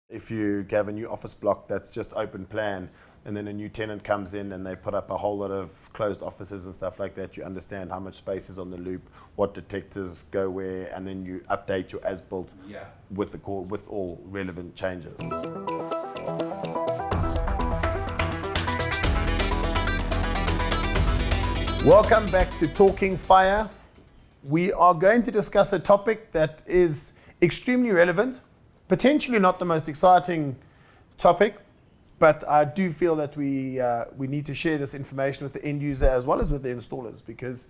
If you have a new office block that's just open plan and then a new tenant comes in and they put up a whole lot of closed offices and stuff like that, you understand how much space is on the loop, what detectors go where, and then you update your as-built with all relevant changes. Welcome back to Talking Fire. We are going to discuss a topic that is extremely relevant, potentially not the most exciting topic, but I do feel that we need to share this information with the end user as well as with the installers, because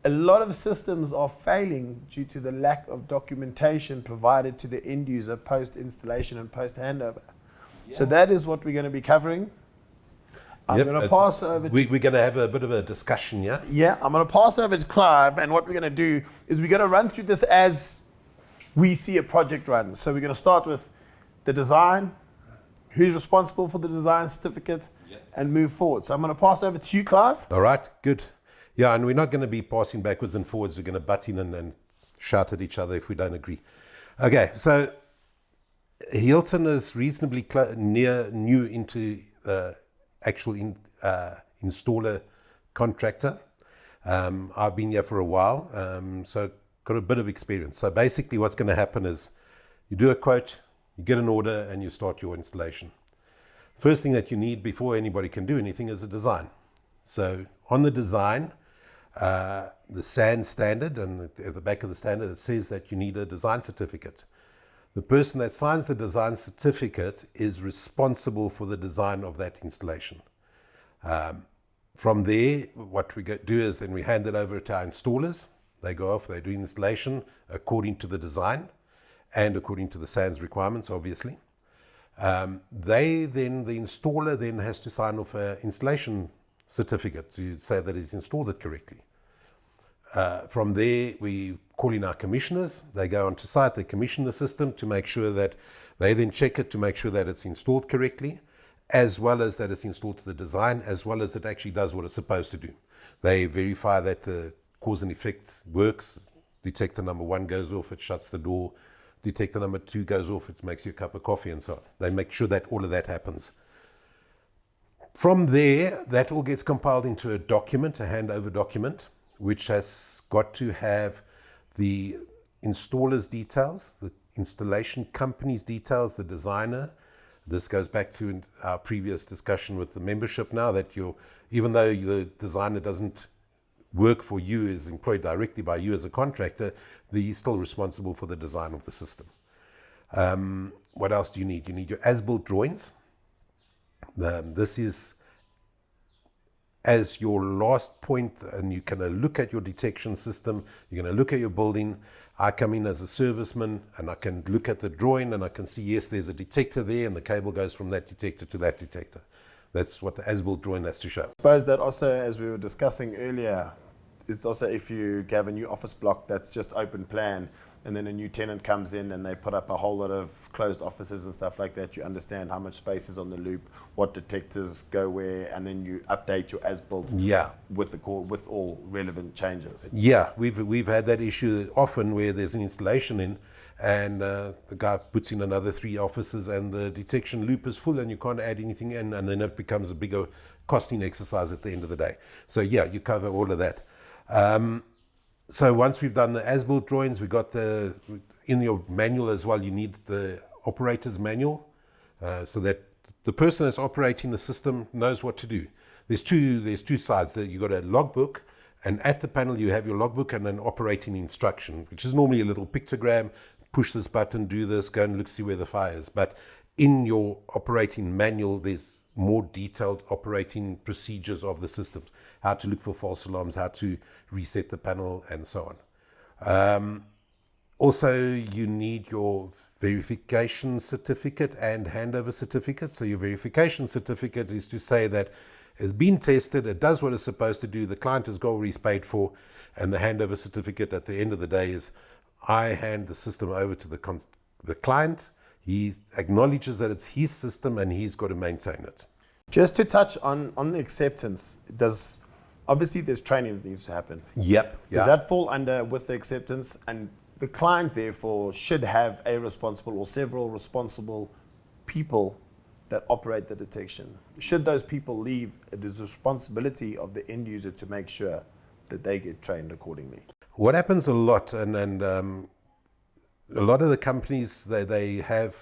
a lot of systems are failing due to the lack of documentation provided to the end user post-installation and post-handover. Yeah. So that is what we're going to be covering. I'm going to pass over We're going to have a bit of a discussion, yeah? Yeah, I'm going to pass over to Clive, and what we're going to do is we're going to run through this as we see a project run. So we're going to start with the design, who's responsible for the design certificate, and move forward. So I'm going to pass over to you, Clive. All right, good. Yeah, and we're not going to be passing backwards and forwards. We're going to butt in and shout at each other if we don't agree. Okay, so Hilton is reasonably new into actual installer contractor. I've been here for a while, so got a bit of experience. So basically what's going to happen is you do a quote, you get an order, and you start your installation. First thing that you need before anybody can do anything is a design. So on the design, the SAN standard, and at the back of the standard it says that you need a design certificate. The person that signs the design certificate is responsible for the design of that installation. From there, what we do is then we hand it over to our installers. They go off, they do installation according to the design and according to the SAN's requirements, obviously. The installer then has to sign off an installation certificate to say that he's installed it correctly. From there, we call in our commissioners. They go onto site, they commission the system to make sure that they then check it to make sure that it's installed correctly, as well as that it's installed to the design, as well as it actually does what it's supposed to do. They verify that the cause and effect works. Detector number 1 goes off, it shuts the door. Detector number 2 goes off, it makes you a cup of coffee, and so on. They make sure that all of that happens. From there, that all gets compiled into a document, a handover document, which has got to have the installer's details, the installation company's details, the designer. This goes back to our previous discussion with the membership now, that even though the designer doesn't work for you, is employed directly by you as a contractor, he's still responsible for the design of the system. What else do you need? You need your as-built drawings. This is as your last point, and you can look at your detection system, you're going to look at your building. I come in as a serviceman and I can look at the drawing and I can see, yes, there's a detector there and the cable goes from that detector to that detector. That's what the as-built drawing has to show. I suppose that also, as we were discussing earlier, is also if you have a new office block that's just open plan and then a new tenant comes in and they put up a whole lot of closed offices and stuff like that, you understand how much space is on the loop, what detectors go where, and then you update your as-built with all relevant changes. Yeah, we've had that issue often where there's an installation in and the guy puts in another 3 offices and the detection loop is full and you can't add anything in, and then it becomes a bigger costing exercise at the end of the day. So yeah, you cover all of that. So once we've done the as-built drawings, we got in your manual as well, you need the operator's manual so that the person that's operating the system knows what to do. There's two sides. You got a logbook, and at the panel you have your logbook and an operating instruction, which is normally a little pictogram. Push this button, do this, go and look, see where the fire is. But in your operating manual, there's more detailed operating procedures of the systems, how to look for false alarms, how to reset the panel, and so on. Also, you need your verification certificate and handover certificate. So your verification certificate is to say that it's been tested, it does what it's supposed to do, the client has got what he's paid for, and the handover certificate at the end of the day is, I hand the system over to the client. He acknowledges that it's his system and he's got to maintain it. Just to touch on the acceptance, obviously there's training that needs to happen. Yep. Does that fall under with the acceptance? And the client therefore should have a responsible or several responsible people that operate the detection. Should those people leave, it is the responsibility of the end user to make sure that they get trained accordingly. What happens a lot, and a lot of the companies, they have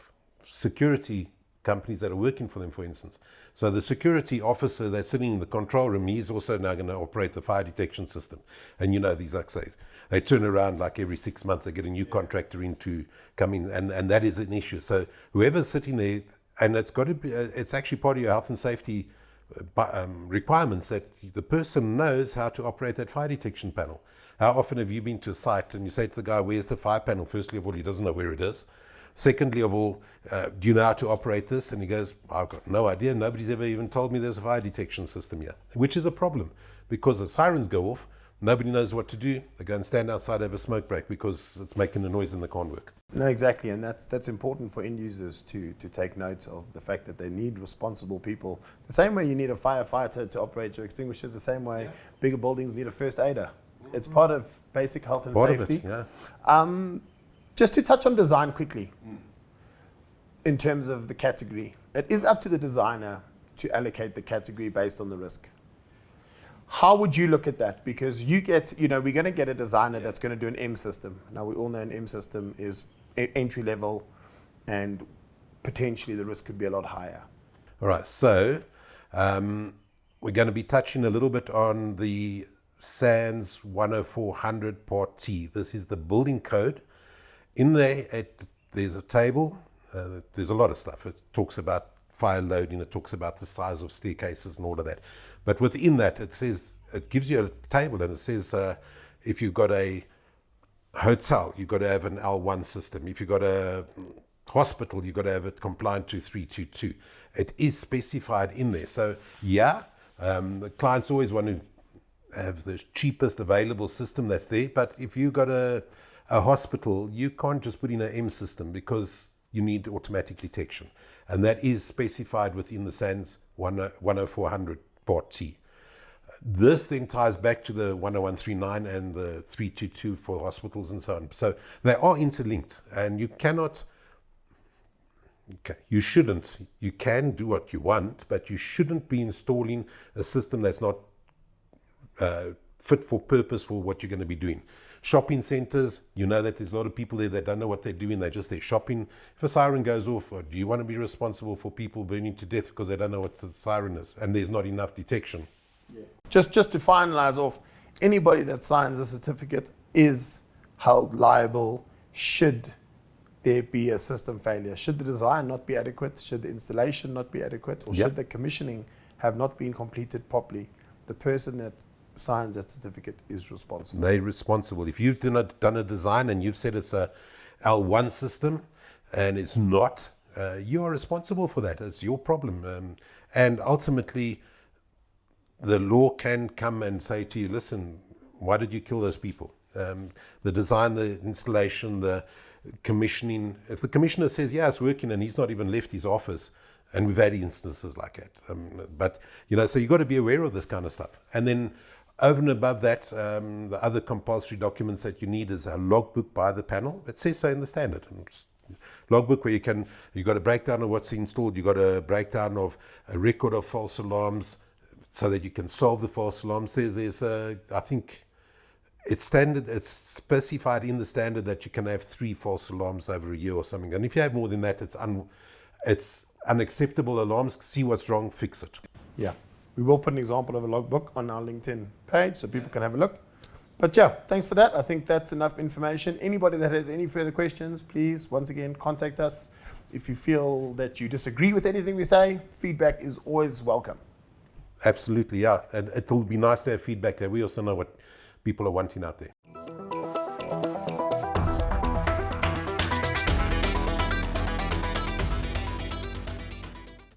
security companies that are working for them, for instance. So the security officer that's sitting in the control room, he's also now going to operate the fire detection system. And you know, these like say, they turn around like every 6 months, they get a new contractor in to come in, and that is an issue. So whoever's sitting there, and it's got to be, it's actually part of your health and safety requirements that the person knows how to operate that fire detection panel. How often have you been to a site and you say to the guy, where's the fire panel? Firstly of all, he doesn't know where it is. Secondly of all, do you know how to operate this? And he goes, I've got no idea. Nobody's ever even told me there's a fire detection system here, which is a problem because the sirens go off. Nobody knows what to do. They go and stand outside, have a smoke break because it's making a noise and they can't work. No, exactly. And that's important for end users to take note of the fact that they need responsible people. The same way you need a firefighter to operate your extinguishers, the same way bigger buildings need a first aider. It's part of basic health and safety. Part of it, yeah. Just to touch on design quickly, in terms of the category, it is up to the designer to allocate the category based on the risk. How would you look at that? Because you get, we're going to get a designer that's going to do an M system. Now, we all know an M system is entry level and potentially the risk could be a lot higher. All right, so we're going to be touching a little bit on the SANS 10400 Part T. This is the building code. In there, there's a table. There's a lot of stuff. It talks about fire loading. It talks about the size of staircases and all of that. But within that, it gives you a table and it says if you've got a hotel, you've got to have an L1 system. If you've got a hospital, you've got to have it compliant to 322. It is specified in there. So, the clients always want to have the cheapest available system that's there. But if you've got a hospital, you can't just put in an M system because you need automatic detection. And that is specified within the SANS 10400 Part T. This then ties back to the 10139 and the 322 for hospitals and so on. So they are interlinked and you cannot, you shouldn't, you can do what you want, but you shouldn't be installing a system that's not fit for purpose for what you're going to be doing. Shopping centers, you know that there's a lot of people there that don't know what they're doing. They're just there shopping. If a siren goes off, or do you want to be responsible for people burning to death because they don't know what the siren is and there's not enough detection? Yeah. Just to finalize off, anybody that signs a certificate is held liable should there be a system failure. Should the design not be adequate, should the installation not be adequate, or should the commissioning have not been completed properly, the person that signs that certificate is responsible. They're responsible. If you've done a design and you've said it's a L1 system and it's not, you are responsible for that. It's your problem. And ultimately, the law can come and say to you, listen, why did you kill those people? The design, the installation, the commissioning. If the commissioner says, yeah, it's working and he's not even left his office, and we've had instances like that. But, so you've got to be aware of this kind of stuff. And then over and above that, the other compulsory documents that you need is a logbook by the panel. It says so in the standard. Logbook where you've got a breakdown of what's installed, you've got a breakdown of a record of false alarms so that you can solve the false alarms. There's I think it's standard, it's specified in the standard that you can have 3 false alarms over a year or something. And if you have more than that, it's unacceptable alarms. See what's wrong, fix it. Yeah. We will put an example of a logbook on our LinkedIn page so people can have a look. But thanks for that. I think that's enough information. Anybody that has any further questions, please, once again, contact us. If you feel that you disagree with anything we say, feedback is always welcome. Absolutely, yeah. And it'll be nice to have feedback there. We also know what people are wanting out there.